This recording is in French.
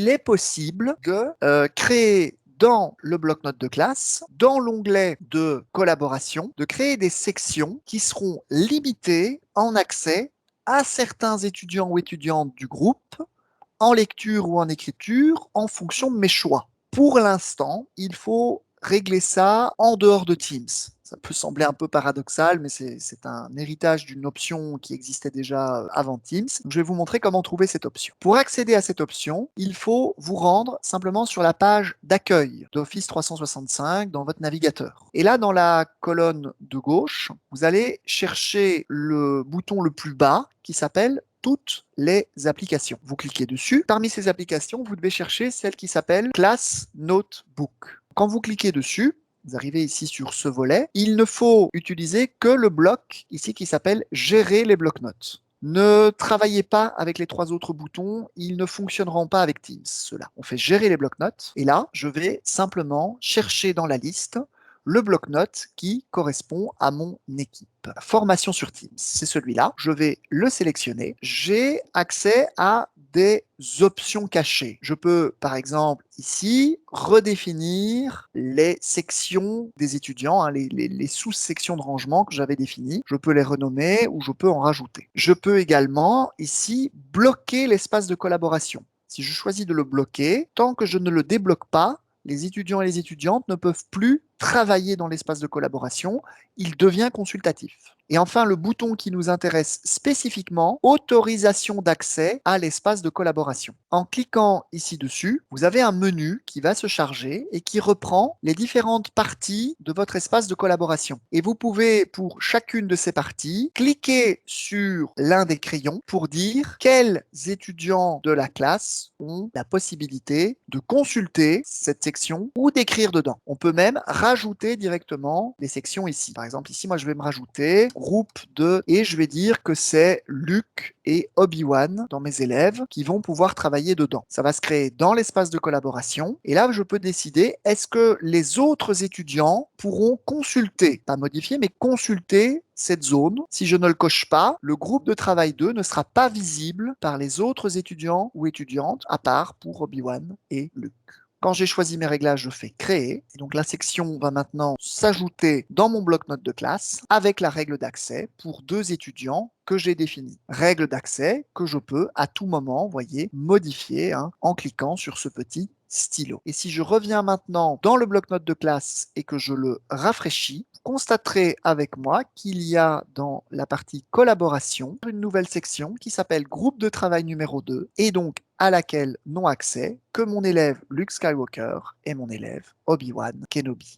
il est possible de créer dans le bloc-notes de classe, dans l'onglet de collaboration, de créer des sections qui seront limitées en accès à certains étudiants ou étudiantes du groupe, en lecture ou en écriture, en fonction de mes choix. Pour l'instant, il faut régler ça en dehors de Teams. Ça peut sembler un peu paradoxal, mais c'est un héritage d'une option qui existait déjà avant Teams. Donc, je vais vous montrer comment trouver cette option. Pour accéder à cette option, il faut vous rendre simplement sur la page d'accueil d'Office 365 dans votre navigateur. Et là, dans la colonne de gauche, vous allez chercher le bouton le plus bas qui s'appelle toutes les applications. Vous cliquez dessus. Parmi ces applications, vous devez chercher celle qui s'appelle Class Notebook. Quand vous cliquez dessus, vous arrivez ici sur ce volet, il ne faut utiliser que le bloc ici qui s'appelle Gérer les blocs-notes. Ne travaillez pas avec les trois autres boutons, ils ne fonctionneront pas avec Teams, ceux-là. On fait Gérer les blocs-notes, et là, je vais simplement chercher dans la liste le bloc-notes qui correspond à mon équipe. Formation sur Teams, c'est celui-là. Je vais le sélectionner. J'ai accès à des options cachées. Je peux, par exemple, ici, redéfinir les sections des étudiants, hein, les sous-sections de rangement que j'avais définies. Je peux les renommer ou je peux en rajouter. Je peux également, ici, bloquer l'espace de collaboration. Si je choisis de le bloquer, tant que je ne le débloque pas, les étudiants et les étudiantes ne peuvent plus travailler dans l'espace de collaboration, il devient consultatif. Et enfin, le bouton qui nous intéresse spécifiquement, autorisation d'accès à l'espace de collaboration. En cliquant ici dessus, vous avez un menu qui va se charger et qui reprend les différentes parties de votre espace de collaboration. Et vous pouvez, pour chacune de ces parties, cliquer sur l'un des crayons pour dire quels étudiants de la classe ont la possibilité de consulter cette section ou d'écrire dedans. On peut même rajouter directement les sections ici. Par exemple, ici, moi, je vais me rajouter groupe de, et je vais dire que c'est Luc et Obi-Wan dans mes élèves qui vont pouvoir travailler dedans. Ça va se créer dans l'espace de collaboration. Et là, je peux décider, est-ce que les autres étudiants pourront consulter, pas modifier, mais consulter cette zone. Si je ne le coche pas, le groupe de travail 2 ne sera pas visible par les autres étudiants ou étudiantes, à part pour Obi-Wan et Luc. Quand j'ai choisi mes réglages, je fais créer. Et donc la section va maintenant s'ajouter dans mon bloc-notes de classe avec la règle d'accès pour deux étudiants que j'ai définis. Règle d'accès que je peux à tout moment, voyez, modifier en cliquant sur ce petit stylo. Et si je reviens maintenant dans le bloc-notes de classe et que je le rafraîchis, vous constaterez avec moi qu'il y a dans la partie collaboration une nouvelle section qui s'appelle groupe de travail numéro 2 et donc à laquelle n'ont accès que mon élève Luke Skywalker et mon élève Obi-Wan Kenobi.